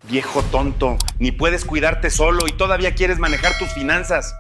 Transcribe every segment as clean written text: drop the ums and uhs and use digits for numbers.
Viejo tonto, ni puedes cuidarte solo y todavía quieres manejar tus finanzas.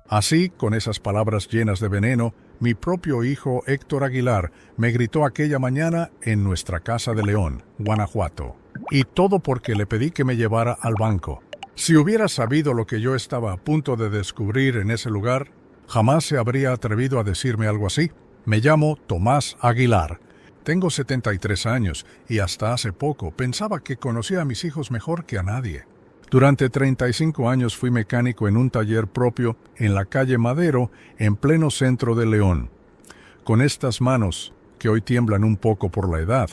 Así, con esas palabras llenas de veneno, mi propio hijo Héctor Aguilar me gritó aquella mañana en nuestra casa de León, Guanajuato. Y todo porque le pedí que me llevara al banco. Si hubiera sabido lo que yo estaba a punto de descubrir en ese lugar, jamás se habría atrevido a decirme algo así. Me llamo Tomás Aguilar. Tengo 73 años y hasta hace poco pensaba que conocía a mis hijos mejor que a nadie. Durante 35 años fui mecánico en un taller propio en la calle Madero, en pleno centro de León. Con estas manos, que hoy tiemblan un poco por la edad,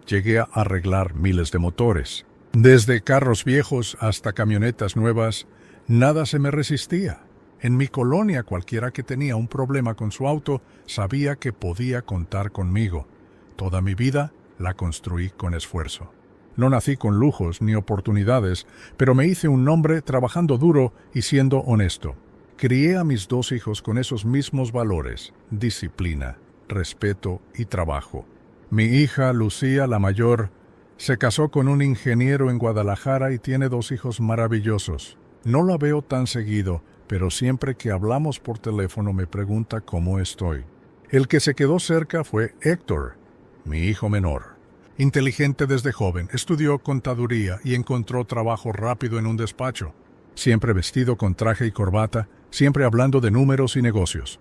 llegué a arreglar miles de motores. Desde carros viejos hasta camionetas nuevas, nada se me resistía. En mi colonia cualquiera que tenía un problema con su auto sabía que podía contar conmigo. Toda mi vida la construí con esfuerzo. No nací con lujos ni oportunidades, pero me hice un nombre trabajando duro y siendo honesto. Crié a mis 2 hijos con esos mismos valores: disciplina, respeto y trabajo. Mi hija, Lucía, la mayor, se casó con un ingeniero en Guadalajara y tiene 2 hijos maravillosos. No la veo tan seguido, pero siempre que hablamos por teléfono me pregunta cómo estoy. El que se quedó cerca fue Héctor, mi hijo menor. Inteligente desde joven, estudió contaduría y encontró trabajo rápido en un despacho. Siempre vestido con traje y corbata, siempre hablando de números y negocios.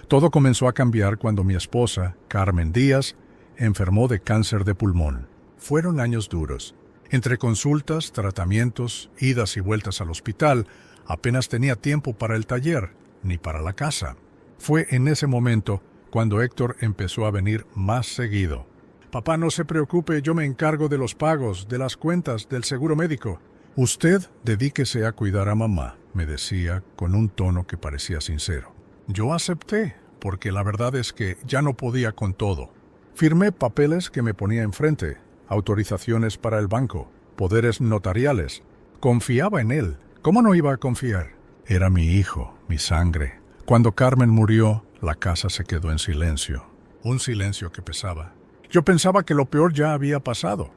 Todo comenzó a cambiar cuando mi esposa, Carmen Díaz, enfermó de cáncer de pulmón. Fueron años duros. Entre consultas, tratamientos, idas y vueltas al hospital, apenas tenía tiempo para el taller, ni para la casa. Fue en ese momento cuando Héctor empezó a venir más seguido. Papá, no se preocupe, yo me encargo de los pagos, de las cuentas, del seguro médico. Usted dedíquese a cuidar a mamá, me decía con un tono que parecía sincero. Yo acepté, porque la verdad es que ya no podía con todo. Firmé papeles que me ponía enfrente, autorizaciones para el banco, poderes notariales. Confiaba en él. ¿Cómo no iba a confiar? Era mi hijo, mi sangre. Cuando Carmen murió, la casa se quedó en silencio. Un silencio que pesaba. Yo pensaba que lo peor ya había pasado.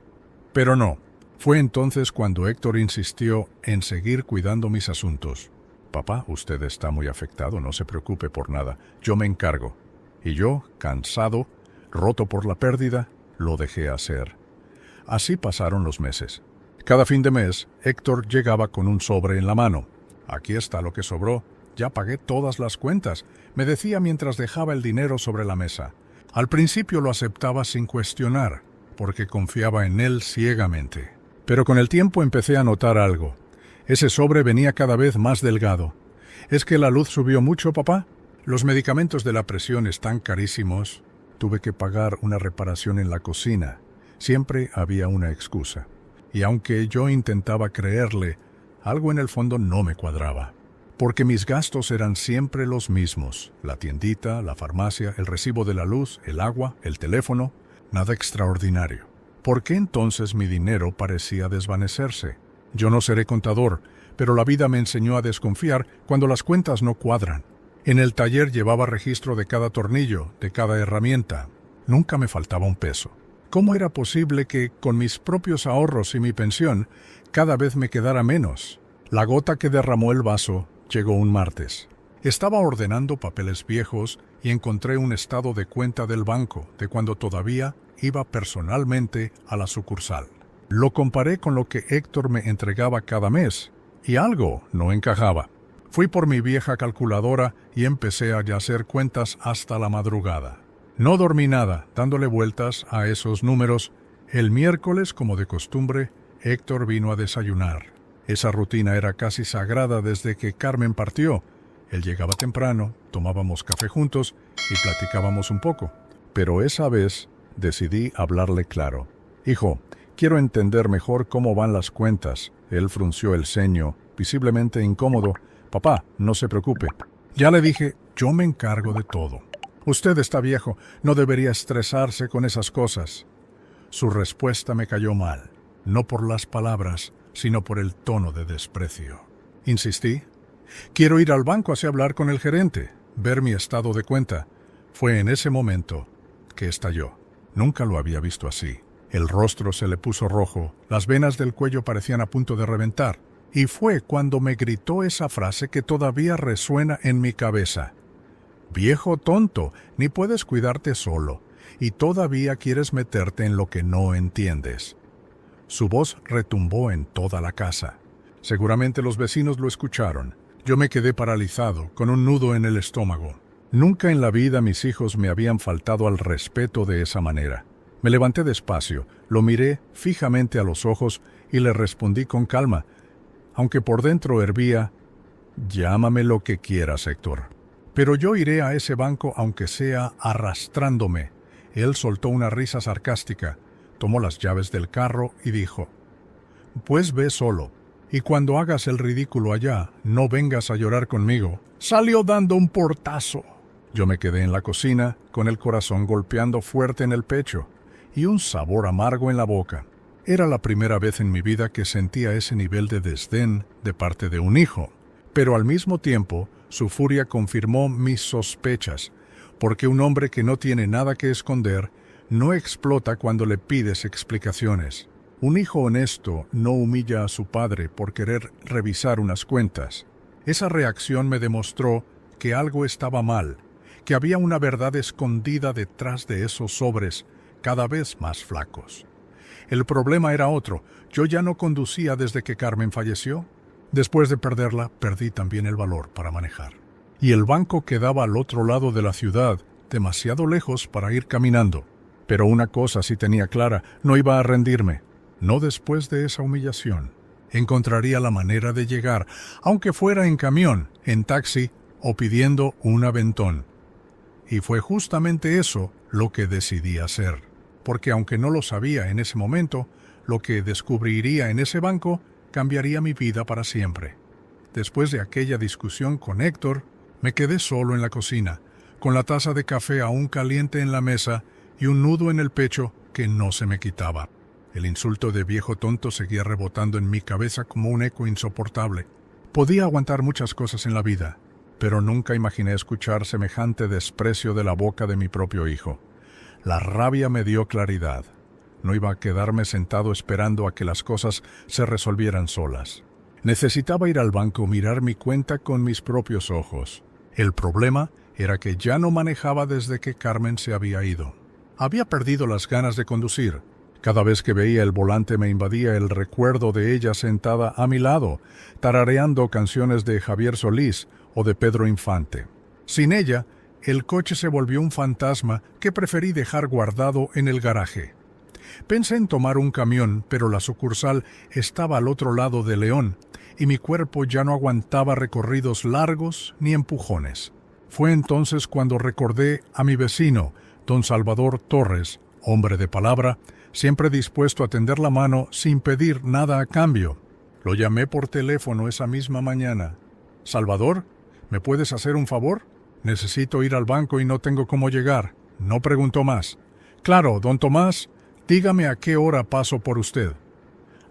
Pero no. Fue entonces cuando Héctor insistió en seguir cuidando mis asuntos. Papá, usted está muy afectado, no se preocupe por nada. Yo me encargo. Y yo, cansado, roto por la pérdida, lo dejé hacer. Así pasaron los meses. Cada fin de mes, Héctor llegaba con un sobre en la mano. Aquí está lo que sobró. Ya pagué todas las cuentas, me decía mientras dejaba el dinero sobre la mesa. Al principio lo aceptaba sin cuestionar, porque confiaba en él ciegamente. Pero con el tiempo empecé a notar algo. Ese sobre venía cada vez más delgado. ¿Es que la luz subió mucho, papá? Los medicamentos de la presión están carísimos. Tuve que pagar una reparación en la cocina. Siempre había una excusa. Y aunque yo intentaba creerle, algo en el fondo no me cuadraba. Porque mis gastos eran siempre los mismos. La tiendita, la farmacia, el recibo de la luz, el agua, el teléfono. Nada extraordinario. ¿Por qué entonces mi dinero parecía desvanecerse? Yo no seré contador, pero la vida me enseñó a desconfiar cuando las cuentas no cuadran. En el taller llevaba registro de cada tornillo, de cada herramienta. Nunca me faltaba un peso. ¿Cómo era posible que, con mis propios ahorros y mi pensión, cada vez me quedara menos? La gota que derramó el vaso llegó un martes. Estaba ordenando papeles viejos y encontré un estado de cuenta del banco de cuando todavía iba personalmente a la sucursal. Lo comparé con lo que Héctor me entregaba cada mes y algo no encajaba. Fui por mi vieja calculadora y empecé a hacer cuentas hasta la madrugada. No dormí nada, dándole vueltas a esos números. El miércoles, como de costumbre, Héctor vino a desayunar. Esa rutina era casi sagrada desde que Carmen partió. Él llegaba temprano, tomábamos café juntos y platicábamos un poco. Pero esa vez decidí hablarle claro. Hijo, quiero entender mejor cómo van las cuentas. Él frunció el ceño, visiblemente incómodo. Papá, no se preocupe. Ya le dije, yo me encargo de todo. Usted está viejo, no debería estresarse con esas cosas. Su respuesta me cayó mal, no por las palabras, sino por el tono de desprecio. Insistí. Quiero ir al banco a hablar con el gerente, ver mi estado de cuenta. Fue en ese momento que estalló. Nunca lo había visto así. El rostro se le puso rojo, las venas del cuello parecían a punto de reventar, y fue cuando me gritó esa frase que todavía resuena en mi cabeza. «Viejo tonto, ni puedes cuidarte solo, y todavía quieres meterte en lo que no entiendes». Su voz retumbó en toda la casa. Seguramente los vecinos lo escucharon. Yo me quedé paralizado, con un nudo en el estómago. Nunca en la vida mis hijos me habían faltado al respeto de esa manera. Me levanté despacio, lo miré fijamente a los ojos y le respondí con calma, aunque por dentro hervía: «Llámame lo que quieras, Héctor. Pero yo iré a ese banco aunque sea arrastrándome». Él soltó una risa sarcástica, tomó las llaves del carro y dijo: «Pues ve solo, y cuando hagas el ridículo allá, no vengas a llorar conmigo». Salió dando un portazo. Yo me quedé en la cocina, con el corazón golpeando fuerte en el pecho y un sabor amargo en la boca. Era la primera vez en mi vida que sentía ese nivel de desdén de parte de un hijo, pero al mismo tiempo su furia confirmó mis sospechas, porque un hombre que no tiene nada que esconder no explota cuando le pides explicaciones. Un hijo honesto no humilla a su padre por querer revisar unas cuentas. Esa reacción me demostró que algo estaba mal, que había una verdad escondida detrás de esos sobres cada vez más flacos. El problema era otro. Yo ya no conducía desde que Carmen falleció. Después de perderla, perdí también el valor para manejar. Y el banco quedaba al otro lado de la ciudad, demasiado lejos para ir caminando. Pero una cosa sí tenía clara: no iba a rendirme. No después de esa humillación. Encontraría la manera de llegar, aunque fuera en camión, en taxi o pidiendo un aventón. Y fue justamente eso lo que decidí hacer, porque aunque no lo sabía en ese momento, lo que descubriría en ese banco cambiaría mi vida para siempre. Después de aquella discusión con Héctor, me quedé solo en la cocina, con la taza de café aún caliente en la mesa y un nudo en el pecho que no se me quitaba. El insulto de viejo tonto seguía rebotando en mi cabeza como un eco insoportable. Podía aguantar muchas cosas en la vida, pero nunca imaginé escuchar semejante desprecio de la boca de mi propio hijo. La rabia me dio claridad. No iba a quedarme sentado esperando a que las cosas se resolvieran solas. Necesitaba ir al banco, mirar mi cuenta con mis propios ojos. El problema era que ya no manejaba desde que Carmen se había ido. Había perdido las ganas de conducir. Cada vez que veía el volante me invadía el recuerdo de ella sentada a mi lado, tarareando canciones de Javier Solís o de Pedro Infante. Sin ella, el coche se volvió un fantasma que preferí dejar guardado en el garaje. Pensé en tomar un camión, pero la sucursal estaba al otro lado de León, y mi cuerpo ya no aguantaba recorridos largos ni empujones. Fue entonces cuando recordé a mi vecino, don Salvador Torres, hombre de palabra, siempre dispuesto a tender la mano sin pedir nada a cambio. Lo llamé por teléfono esa misma mañana. «Salvador, ¿me puedes hacer un favor? Necesito ir al banco y no tengo cómo llegar». No preguntó más. «Claro, don Tomás, dígame a qué hora paso por usted».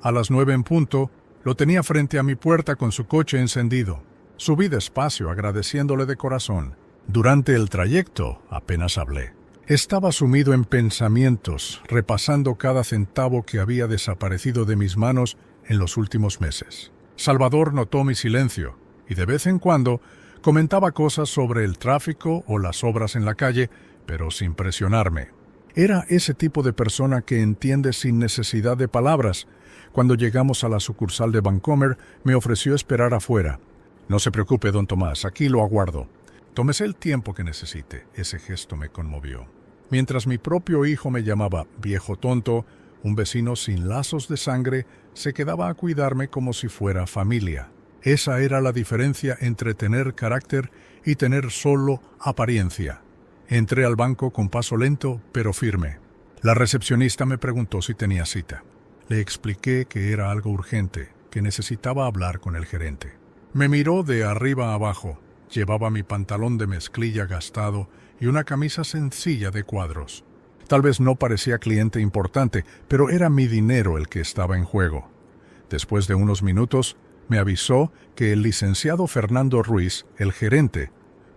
A las 9 en punto, lo tenía frente a mi puerta con su coche encendido. Subí despacio, agradeciéndole de corazón. Durante el trayecto, apenas hablé. Estaba sumido en pensamientos, repasando cada centavo que había desaparecido de mis manos en los últimos meses. Salvador notó mi silencio, y de vez en cuando comentaba cosas sobre el tráfico o las obras en la calle, pero sin presionarme. Era ese tipo de persona que entiende sin necesidad de palabras. Cuando llegamos a la sucursal de Bancomer, me ofreció esperar afuera. «No se preocupe, don Tomás, aquí lo aguardo». «Tómese el tiempo que necesite». Ese gesto me conmovió. Mientras mi propio hijo me llamaba viejo tonto, un vecino sin lazos de sangre se quedaba a cuidarme como si fuera familia. Esa era la diferencia entre tener carácter y tener solo apariencia. Entré al banco con paso lento, pero firme. La recepcionista me preguntó si tenía cita. Le expliqué que era algo urgente, que necesitaba hablar con el gerente. Me miró de arriba a abajo. Llevaba mi pantalón de mezclilla gastado y una camisa sencilla de cuadros. Tal vez no parecía cliente importante, pero era mi dinero el que estaba en juego. Después de unos minutos, me avisó que el licenciado Fernando Ruiz, el gerente,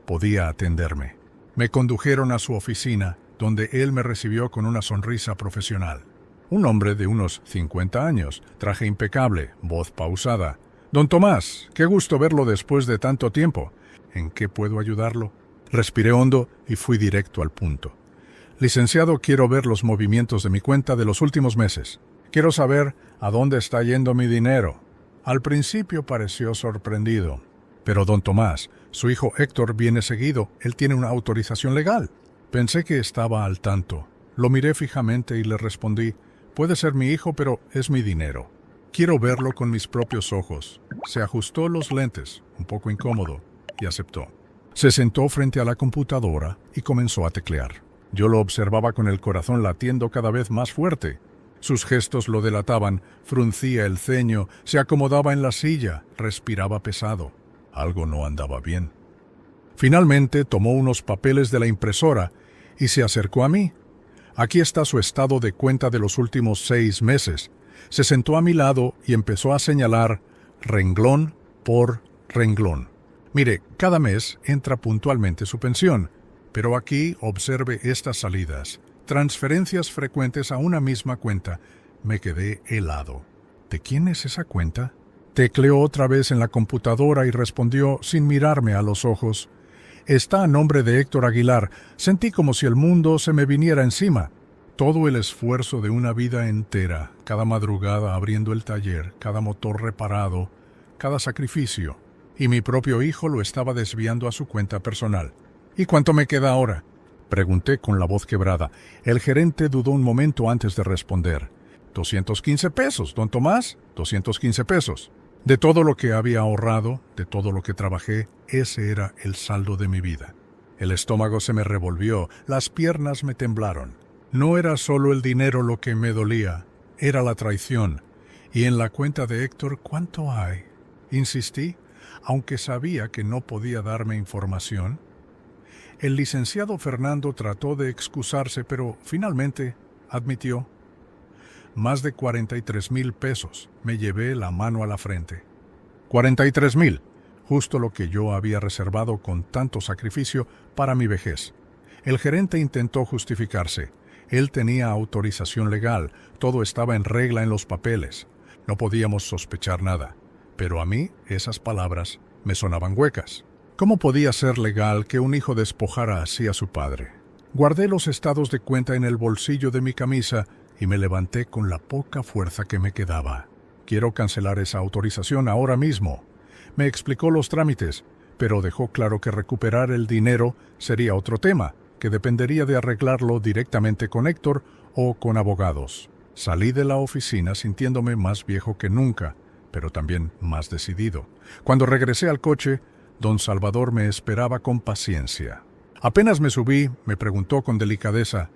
podía atenderme. Me condujeron a su oficina, donde él me recibió con una sonrisa profesional. Un hombre de unos 50 años, traje impecable, voz pausada. «Don Tomás, qué gusto verlo después de tanto tiempo. ¿En qué puedo ayudarlo?» Respiré hondo y fui directo al punto. «Licenciado, quiero ver los movimientos de mi cuenta de los últimos meses. Quiero saber a dónde está yendo mi dinero». Al principio pareció sorprendido. «Pero, don Tomás, su hijo Héctor viene seguido. Él tiene una autorización legal». Pensé que estaba al tanto. Lo miré fijamente y le respondí: «Puede ser mi hijo, pero es mi dinero. Quiero verlo con mis propios ojos». Se ajustó los lentes, un poco incómodo, y aceptó. Se sentó frente a la computadora y comenzó a teclear. Yo lo observaba con el corazón latiendo cada vez más fuerte. Sus gestos lo delataban, fruncía el ceño, se acomodaba en la silla, respiraba pesado. Algo no andaba bien. Finalmente tomó unos papeles de la impresora y se acercó a mí. «Aquí está su estado de cuenta de los últimos 6 meses». Se sentó a mi lado y empezó a señalar renglón por renglón. «Mire, cada mes entra puntualmente su pensión, pero aquí observe estas salidas. Transferencias frecuentes a una misma cuenta». Me quedé helado. «¿De quién es esa cuenta?» Tecleó otra vez en la computadora y respondió sin mirarme a los ojos: «Está a nombre de Héctor Aguilar». Sentí como si el mundo se me viniera encima. Todo el esfuerzo de una vida entera, cada madrugada abriendo el taller, cada motor reparado, cada sacrificio. Y mi propio hijo lo estaba desviando a su cuenta personal. «¿Y cuánto me queda ahora?», pregunté con la voz quebrada. El gerente dudó un momento antes de responder. «$215, don Tomás, $215. De todo lo que había ahorrado, de todo lo que trabajé, ese era el saldo de mi vida». El estómago se me revolvió, las piernas me temblaron. No era solo el dinero lo que me dolía, era la traición. «¿Y en la cuenta de Héctor cuánto hay?», insistí, aunque sabía que no podía darme información. El licenciado Fernando trató de excusarse, pero finalmente admitió: «Más de $43,000. Me llevé la mano a la frente». $43,000, justo lo que yo había reservado con tanto sacrificio para mi vejez. El gerente intentó justificarse. Él tenía autorización legal, todo estaba en regla en los papeles. No podíamos sospechar nada, pero a mí esas palabras me sonaban huecas. ¿Cómo podía ser legal que un hijo despojara así a su padre? Guardé los estados de cuenta en el bolsillo de mi camisa y me levanté con la poca fuerza que me quedaba. «Quiero cancelar esa autorización ahora mismo». Me explicó los trámites, pero dejó claro que recuperar el dinero sería otro tema, que dependería de arreglarlo directamente con Héctor o con abogados. Salí de la oficina sintiéndome más viejo que nunca, pero también más decidido. Cuando regresé al coche, don Salvador me esperaba con paciencia. Apenas me subí, me preguntó con delicadeza: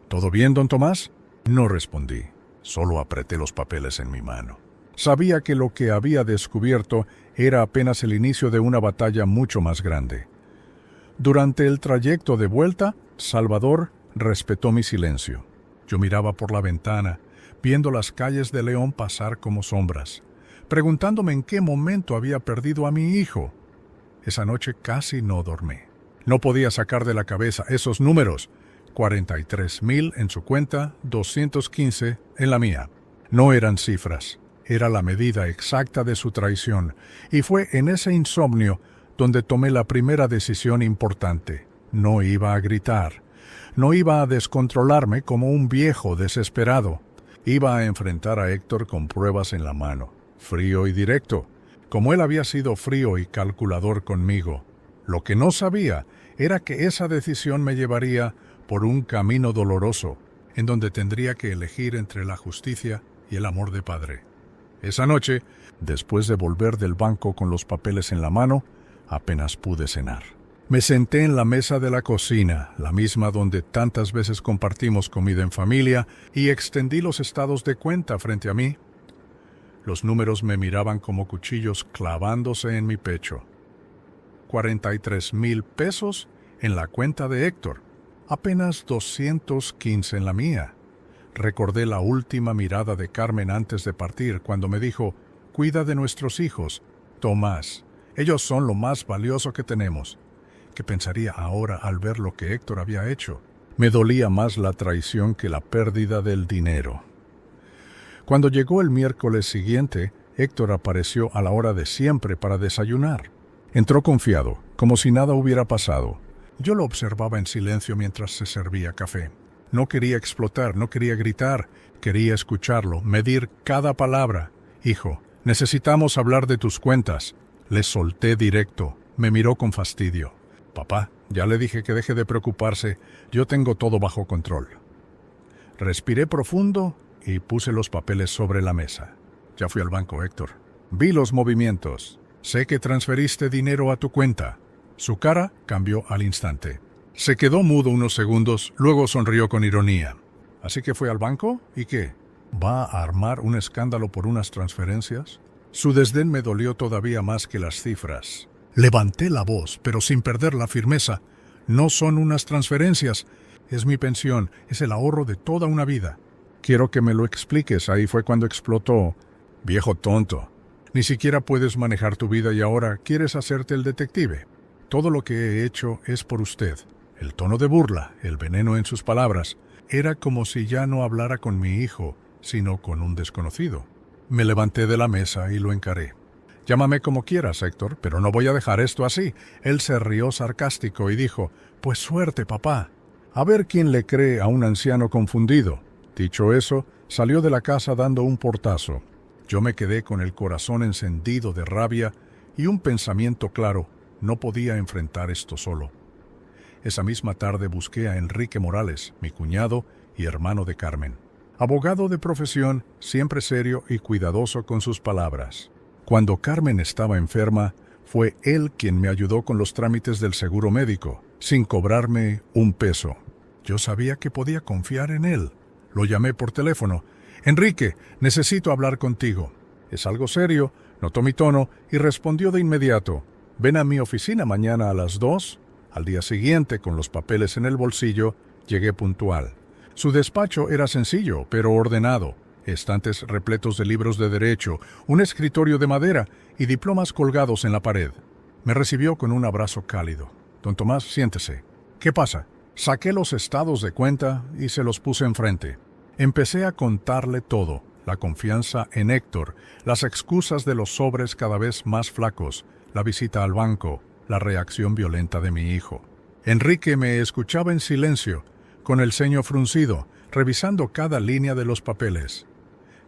«¿Todo bien, don Tomás?». No respondí, solo apreté los papeles en mi mano. Sabía que lo que había descubierto era apenas el inicio de una batalla mucho más grande. Durante el trayecto de vuelta, Salvador respetó mi silencio. Yo miraba por la ventana, viendo las calles de León pasar como sombras, preguntándome en qué momento había perdido a mi hijo. Esa noche casi no dormí. No podía sacar de la cabeza esos números: 43,000 en su cuenta, 215 en la mía. No eran cifras, era la medida exacta de su traición, y fue en ese insomnio donde tomé la primera decisión importante. No iba a gritar, no iba a descontrolarme como un viejo desesperado. Iba a enfrentar a Héctor con pruebas en la mano, frío y directo, como él había sido frío y calculador conmigo. Lo que no sabía era que esa decisión me llevaría por un camino doloroso, en donde tendría que elegir entre la justicia y el amor de padre. Esa noche, después de volver del banco con los papeles en la mano, apenas pude cenar. Me senté en la mesa de la cocina, la misma donde tantas veces compartimos comida en familia, y extendí los estados de cuenta frente a mí. Los números me miraban como cuchillos clavándose en mi pecho. $43,000 en la cuenta de Héctor, apenas 215 en la mía. Recordé la última mirada de Carmen antes de partir, cuando me dijo: «Cuida de nuestros hijos, Tomás. Ellos son lo más valioso que tenemos». ¿Qué pensaría ahora al ver lo que Héctor había hecho? Me dolía más la traición que la pérdida del dinero. Cuando llegó el miércoles siguiente, Héctor apareció a la hora de siempre para desayunar. Entró confiado, como si nada hubiera pasado. Yo lo observaba en silencio mientras se servía café. No quería explotar, no quería gritar, quería escucharlo, medir cada palabra. Hijo, necesitamos hablar de tus cuentas. Le solté directo. Me miró con fastidio. Papá, ya le dije que deje de preocuparse. Yo tengo todo bajo control. Respiré profundo y puse los papeles sobre la mesa. Ya fui al banco, Héctor. Vi los movimientos. Sé que transferiste dinero a tu cuenta. Su cara cambió al instante. Se quedó mudo unos segundos, luego sonrió con ironía. ¿Así que fue al banco? ¿Y qué? ¿Va a armar un escándalo por unas transferencias? Su desdén me dolió todavía más que las cifras. Levanté la voz, pero sin perder la firmeza. No son unas transferencias. Es mi pensión, es el ahorro de toda una vida. Quiero que me lo expliques. Ahí fue cuando explotó. Viejo tonto. Ni siquiera puedes manejar tu vida y ahora quieres hacerte el detective. Todo lo que he hecho es por usted. El tono de burla, el veneno en sus palabras, era como si ya no hablara con mi hijo, sino con un desconocido. Me levanté de la mesa y lo encaré. Llámame como quieras, Héctor, pero no voy a dejar esto así. Él se rió sarcástico y dijo, pues suerte, papá. A ver quién le cree a un anciano confundido. Dicho eso, salió de la casa dando un portazo. Yo me quedé con el corazón encendido de rabia y un pensamiento claro. No podía enfrentar esto solo. Esa misma tarde busqué a Enrique Morales, mi cuñado y hermano de Carmen. Abogado de profesión, siempre serio y cuidadoso con sus palabras. Cuando Carmen estaba enferma, fue él quien me ayudó con los trámites del seguro médico, sin cobrarme un peso. Yo sabía que podía confiar en él. Lo llamé por teléfono. «Enrique, necesito hablar contigo». «¿Es algo serio?», notó mi tono y respondió de inmediato. «Ven a mi oficina mañana a las 2». Al día siguiente, con los papeles en el bolsillo, llegué puntual. Su despacho era sencillo, pero ordenado. Estantes repletos de libros de derecho, un escritorio de madera y diplomas colgados en la pared. Me recibió con un abrazo cálido. «Don Tomás, siéntese». «¿Qué pasa?». Saqué los estados de cuenta y se los puse enfrente. Empecé a contarle todo, la confianza en Héctor, las excusas de los sobres cada vez más flacos, la visita al banco, la reacción violenta de mi hijo. Enrique me escuchaba en silencio, con el ceño fruncido, revisando cada línea de los papeles.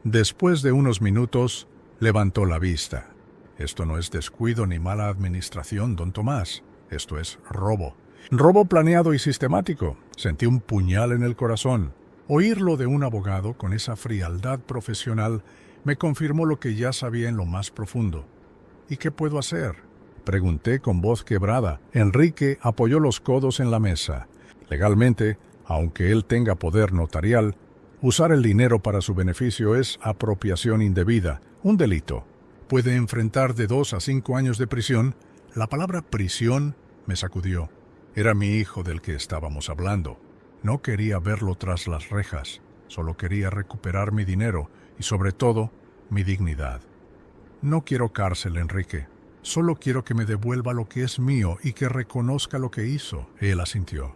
Después de unos minutos, levantó la vista. «Esto no es descuido ni mala administración, don Tomás. Esto es robo. Robo planeado y sistemático». Sentí un puñal en el corazón. Oírlo de un abogado con esa frialdad profesional me confirmó lo que ya sabía en lo más profundo. «¿Y qué puedo hacer?», pregunté con voz quebrada. Enrique apoyó los codos en la mesa. Legalmente, aunque él tenga poder notarial, usar el dinero para su beneficio es apropiación indebida, un delito. Puede enfrentar de 2 a 5 años de prisión. La palabra prisión me sacudió. Era mi hijo del que estábamos hablando. No quería verlo tras las rejas, solo quería recuperar mi dinero y, sobre todo, mi dignidad. «No quiero cárcel, Enrique. Solo quiero que me devuelva lo que es mío y que reconozca lo que hizo», él asintió.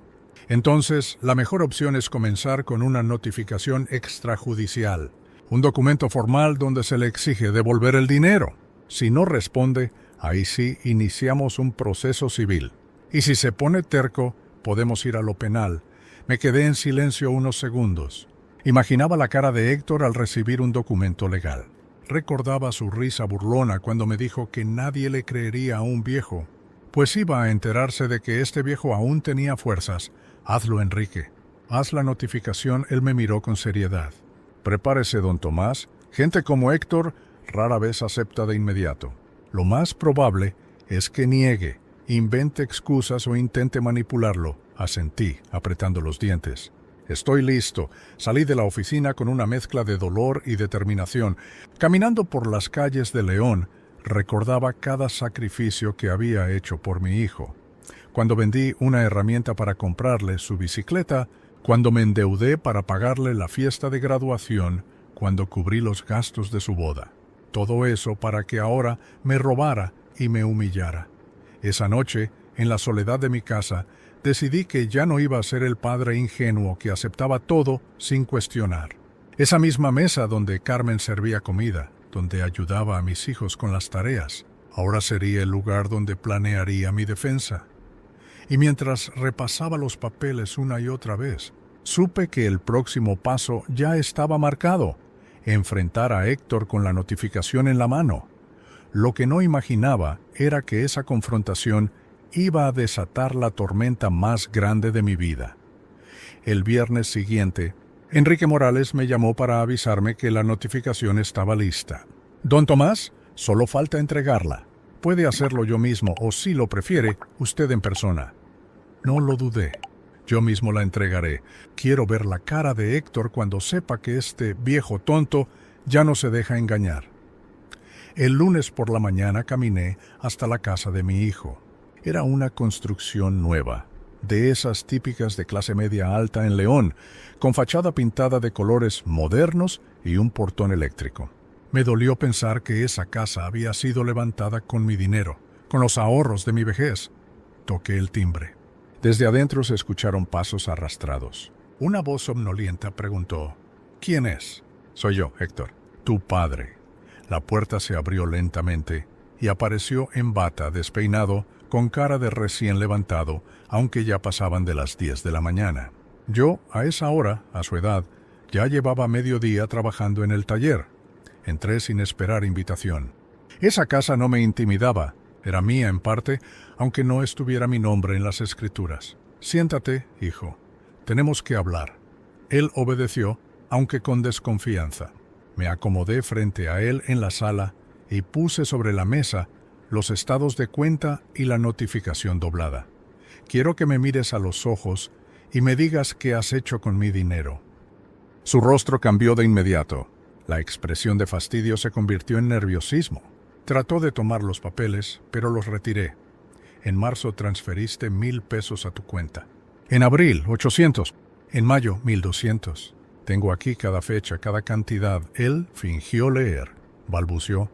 «Entonces, la mejor opción es comenzar con una notificación extrajudicial, un documento formal donde se le exige devolver el dinero. Si no responde, ahí sí iniciamos un proceso civil. Y si se pone terco, podemos ir a lo penal». Me quedé en silencio unos segundos. Imaginaba la cara de Héctor al recibir un documento legal. Recordaba su risa burlona cuando me dijo que nadie le creería a un viejo, pues iba a enterarse de que este viejo aún tenía fuerzas. «Hazlo, Enrique. Haz la notificación». Él me miró con seriedad. «Prepárese, don Tomás. Gente como Héctor rara vez acepta de inmediato. Lo más probable es que niegue, invente excusas o intente manipularlo». Asentí, apretando los dientes. «Estoy listo». Salí de la oficina con una mezcla de dolor y determinación. Caminando por las calles de León, recordaba cada sacrificio que había hecho por mi hijo. Cuando vendí una herramienta para comprarle su bicicleta, cuando me endeudé para pagarle la fiesta de graduación, cuando cubrí los gastos de su boda. Todo eso para que ahora me robara y me humillara. Esa noche, en la soledad de mi casa, decidí que ya no iba a ser el padre ingenuo que aceptaba todo sin cuestionar. Esa misma mesa donde Carmen servía comida, donde ayudaba a mis hijos con las tareas, ahora sería el lugar donde planearía mi defensa. Y mientras repasaba los papeles una y otra vez, supe que el próximo paso ya estaba marcado: enfrentar a Héctor con la notificación en la mano. Lo que no imaginaba era que esa confrontación iba a desatar la tormenta más grande de mi vida. El viernes siguiente, Enrique Morales me llamó para avisarme que la notificación estaba lista. Don Tomás, solo falta entregarla. Puede hacerlo yo mismo o, si lo prefiere, usted en persona. No lo dudé. Yo mismo la entregaré. Quiero ver la cara de Héctor cuando sepa que este viejo tonto ya no se deja engañar. El lunes por la mañana caminé hasta la casa de mi hijo. Era una construcción nueva, de esas típicas de clase media alta en León, con fachada pintada de colores modernos y un portón eléctrico. Me dolió pensar que esa casa había sido levantada con mi dinero, con los ahorros de mi vejez. Toqué el timbre. Desde adentro se escucharon pasos arrastrados. Una voz somnolienta preguntó: ¿Quién es? Soy yo, Héctor, tu padre. La puerta se abrió lentamente y apareció en bata, despeinado, con cara de recién levantado, aunque ya pasaban de las 10 de la mañana. Yo, a esa hora, a su edad, ya llevaba medio día trabajando en el taller. Entré sin esperar invitación. Esa casa no me intimidaba, era mía en parte, aunque no estuviera mi nombre en las escrituras. Siéntate, hijo. Tenemos que hablar. Él obedeció, aunque con desconfianza. Me acomodé frente a él en la sala y puse sobre la mesa los estados de cuenta y la notificación doblada. Quiero que me mires a los ojos y me digas qué has hecho con mi dinero. Su rostro cambió de inmediato. La expresión de fastidio se convirtió en nerviosismo. Trató de tomar los papeles, pero los retiré. En marzo transferiste 1,000 pesos a tu cuenta. En abril, 800. En mayo, 1,200. Tengo aquí cada fecha, cada cantidad. Él fingió leer. Balbuceó: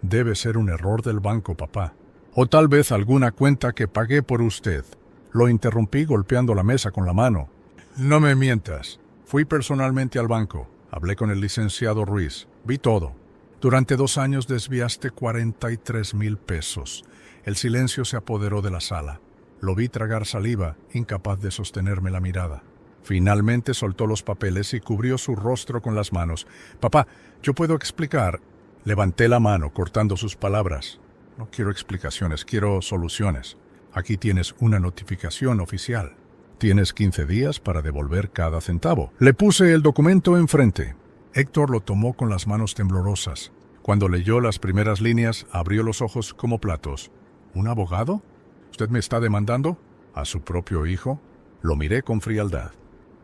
Debe ser un error del banco, papá. O tal vez alguna cuenta que pagué por usted. Lo interrumpí golpeando la mesa con la mano. No me mientas. Fui personalmente al banco. Hablé con el licenciado Ruiz. Vi todo. Durante 2 años desviaste 43,000 pesos. El silencio se apoderó de la sala. Lo vi tragar saliva, incapaz de sostenerme la mirada. Finalmente soltó los papeles y cubrió su rostro con las manos. Papá, yo puedo explicar. Levanté la mano, cortando sus palabras. No quiero explicaciones, quiero soluciones. Aquí tienes una notificación oficial. Tienes 15 días para devolver cada centavo. Le puse el documento enfrente. Héctor lo tomó con las manos temblorosas. Cuando leyó las primeras líneas, abrió los ojos como platos. ¿Un abogado? ¿Usted me está demandando? ¿A su propio hijo? Lo miré con frialdad.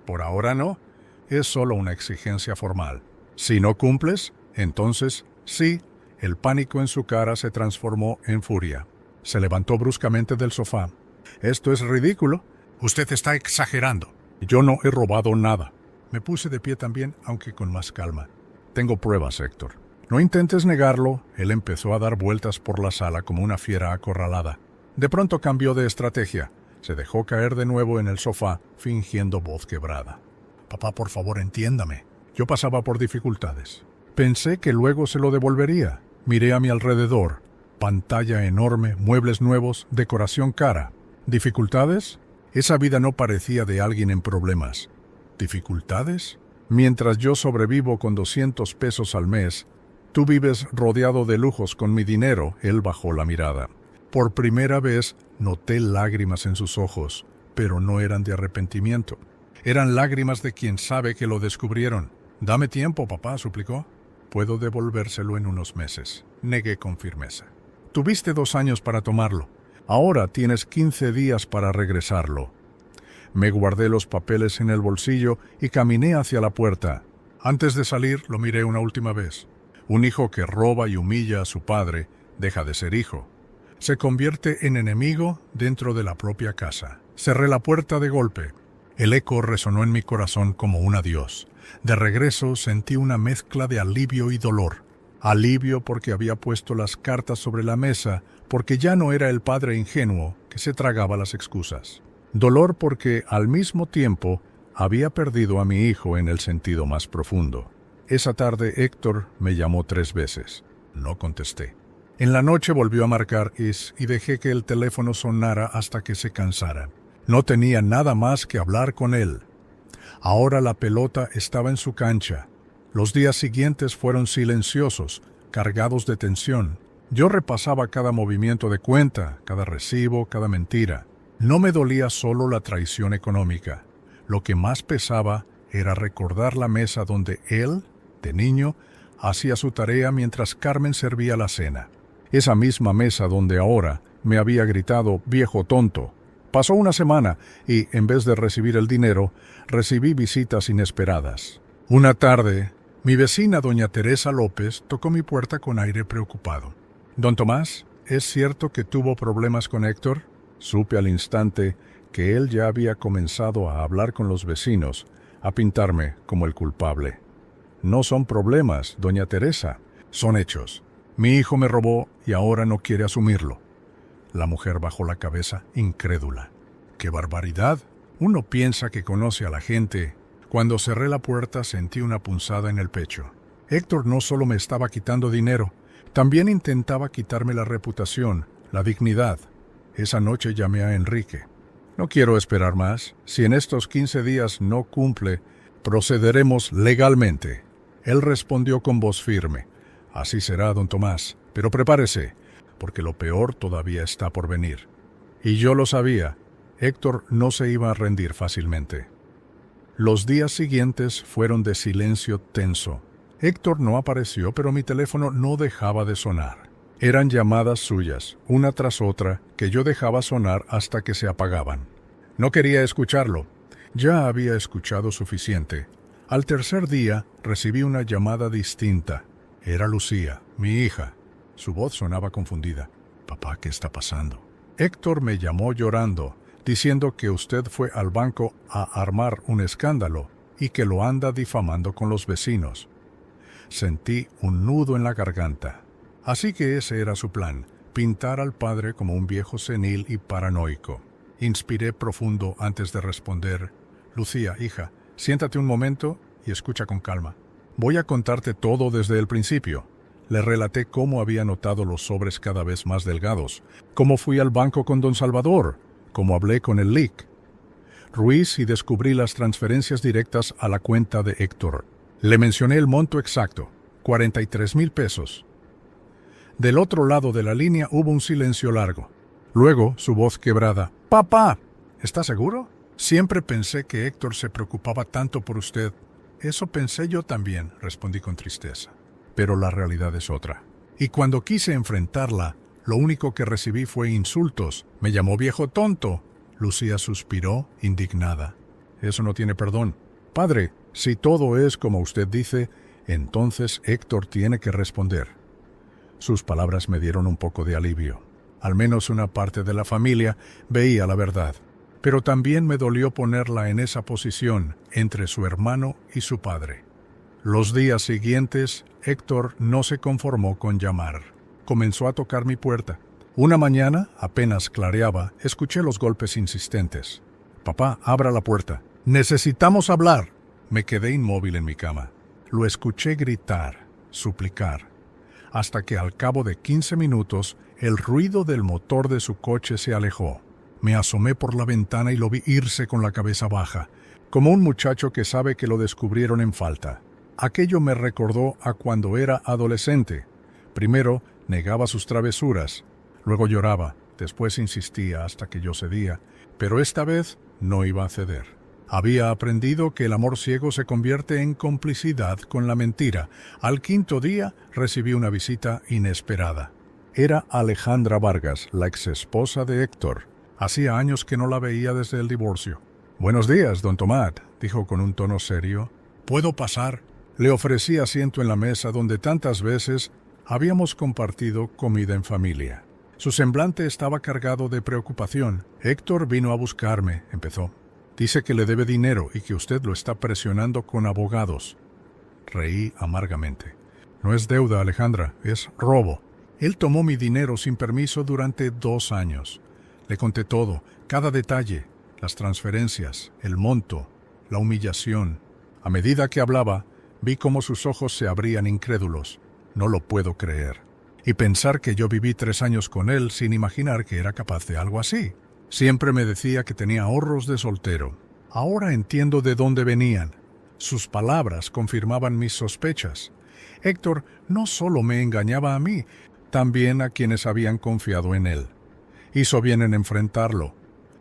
Por ahora no. Es solo una exigencia formal. Si no cumples, entonces sí. El pánico en su cara se transformó en furia. Se levantó bruscamente del sofá. Esto es ridículo. Usted está exagerando. Yo no he robado nada. Me puse de pie también, aunque con más calma. Tengo pruebas, Héctor. No intentes negarlo. Él empezó a dar vueltas por la sala como una fiera acorralada. De pronto cambió de estrategia. Se dejó caer de nuevo en el sofá, fingiendo voz quebrada. Papá, por favor, entiéndame. Yo pasaba por dificultades. Pensé que luego se lo devolvería. Miré a mi alrededor. Pantalla enorme, muebles nuevos, decoración cara. ¿Dificultades? Esa vida no parecía de alguien en problemas. ¿Dificultades? Mientras yo sobrevivo con 200 pesos al mes, tú vives rodeado de lujos con mi dinero. Él bajó la mirada. Por primera vez noté lágrimas en sus ojos, pero no eran de arrepentimiento. Eran lágrimas de quien sabe que lo descubrieron. Dame tiempo, papá, suplicó. Puedo devolvérselo en unos meses. Negué con firmeza. Tuviste 2 años para tomarlo. Ahora tienes 15 días para regresarlo. Me guardé los papeles en el bolsillo y caminé hacia la puerta. Antes de salir, lo miré una última vez. Un hijo que roba y humilla a su padre deja de ser hijo. Se convierte en enemigo dentro de la propia casa. Cerré la puerta de golpe. El eco resonó en mi corazón como un adiós. De regreso sentí una mezcla de alivio y dolor. Alivio porque había puesto las cartas sobre la mesa, porque ya no era el padre ingenuo que se tragaba las excusas. Dolor porque, al mismo tiempo, Había perdido a mi hijo en el sentido más profundo. Esa tarde Héctor me llamó 3 veces. No contesté. En la noche volvió a marcar y dejé que el teléfono sonara hasta que se cansara. No tenía nada más que hablar con él. Ahora la pelota estaba en su cancha. Los días siguientes fueron silenciosos, cargados de tensión. Yo repasaba cada movimiento de cuenta, cada recibo, cada mentira. No me dolía solo la traición económica. Lo que más pesaba era recordar la mesa donde él, de niño, hacía su tarea mientras Carmen servía la cena. Esa misma mesa donde ahora me había gritado «viejo tonto». Pasó una semana y, en vez de recibir el dinero, recibí visitas inesperadas. Una tarde, mi vecina doña Teresa López tocó mi puerta con aire preocupado. «Don Tomás, ¿es cierto que tuvo problemas con Héctor?». Supe al instante que él ya había comenzado a hablar con los vecinos, a pintarme como el culpable. «No son problemas, doña Teresa, son hechos. Mi hijo me robó y ahora no quiere asumirlo». La mujer bajó la cabeza, incrédula. «¡Qué barbaridad! Uno piensa que conoce a la gente». Cuando cerré la puerta sentí una punzada en el pecho. Héctor no solo me estaba quitando dinero, también intentaba quitarme la reputación, la dignidad. Esa noche llamé a Enrique. «No quiero esperar más. Si en estos 15 días no cumple, procederemos legalmente». Él respondió con voz firme. «Así será, don Tomás, pero prepárese, porque lo peor todavía está por venir». Y yo lo sabía. Héctor no se iba a rendir fácilmente. Los días siguientes fueron de silencio tenso. Héctor no apareció, pero mi teléfono no dejaba de sonar. Eran llamadas suyas, una tras otra, que yo dejaba sonar hasta que se apagaban. No quería escucharlo. Ya había escuchado suficiente. Al tercer día recibí una llamada distinta. Era Lucía, mi hija. Su voz sonaba confundida. «Papá, ¿qué está pasando?». «Héctor me llamó llorando, diciendo que usted fue al banco a armar un escándalo y que lo anda difamando con los vecinos». Sentí un nudo en la garganta. Así que ese era su plan, pintar al padre como un viejo senil y paranoico. Inspiré profundo antes de responder. «Lucía, hija, siéntate un momento y escucha con calma. Voy a contarte todo desde el principio». Le relaté cómo había notado los sobres cada vez más delgados, cómo fui al banco con don Salvador, cómo hablé con el LIC Ruiz y descubrí las transferencias directas a la cuenta de Héctor. Le mencioné el monto exacto, 43,000 pesos. Del otro lado de la línea hubo un silencio largo. Luego, su voz quebrada. «Papá, ¿está seguro? Siempre pensé que Héctor se preocupaba tanto por usted». «Eso pensé yo también», respondí con tristeza. Pero la realidad es otra. Y cuando quise enfrentarla, lo único que recibí fue insultos. «Me llamó viejo tonto». Lucía suspiró, indignada. «Eso no tiene perdón. Padre, si todo es como usted dice, entonces Héctor tiene que responder». Sus palabras me dieron un poco de alivio. Al menos una parte de la familia veía la verdad. Pero también me dolió ponerla en esa posición entre su hermano y su padre. Los días siguientes, Héctor no se conformó con llamar. Comenzó a tocar mi puerta. Una mañana, apenas clareaba, escuché los golpes insistentes. «Papá, abra la puerta. Necesitamos hablar». Me quedé inmóvil en mi cama. Lo escuché gritar, suplicar, hasta que al cabo de 15 minutos, el ruido del motor de su coche se alejó. Me asomé por la ventana y lo vi irse con la cabeza baja, como un muchacho que sabe que lo descubrieron en falta. Aquello me recordó a cuando era adolescente. Primero negaba sus travesuras, luego lloraba, después insistía hasta que yo cedía, pero esta vez no iba a ceder. Había aprendido que el amor ciego se convierte en complicidad con la mentira. Al quinto día recibí una visita inesperada. Era Alejandra Vargas, la exesposa de Héctor. Hacía años que no la veía desde el divorcio. «Buenos días, don Tomás», dijo con un tono serio. «¿Puedo pasar?». Le ofrecí asiento en la mesa donde tantas veces habíamos compartido comida en familia. Su semblante estaba cargado de preocupación. «Héctor vino a buscarme», empezó. «Dice que le debe dinero y que usted lo está presionando con abogados». Reí amargamente. «No es deuda, Alejandra, es robo. Él tomó mi dinero sin permiso durante 2 años. Le conté todo, cada detalle, las transferencias, el monto, la humillación. A medida que hablaba, vi cómo sus ojos se abrían incrédulos. No lo puedo creer. Y pensar que yo viví 3 años con él sin imaginar que era capaz de algo así. Siempre me decía que tenía ahorros de soltero. Ahora entiendo de dónde venían. Sus palabras confirmaban mis sospechas. Héctor no solo me engañaba a mí, también a quienes habían confiado en él. Hizo bien en enfrentarlo.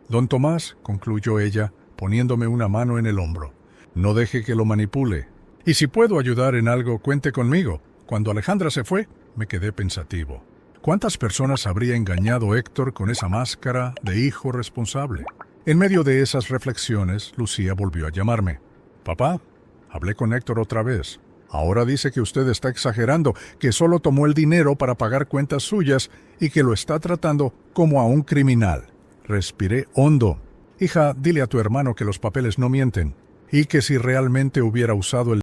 Don Tomás, concluyó ella, poniéndome una mano en el hombro. No deje que lo manipule. Y si puedo ayudar en algo, cuente conmigo. Cuando Alejandra se fue, me quedé pensativo. ¿Cuántas personas habría engañado Héctor con esa máscara de hijo responsable? En medio de esas reflexiones, Lucía volvió a llamarme. Papá, hablé con Héctor otra vez. Ahora dice que usted está exagerando, que solo tomó el dinero para pagar cuentas suyas y que lo está tratando como a un criminal. Respiré hondo. Hija, dile a tu hermano que los papeles no mienten y que si realmente hubiera usado el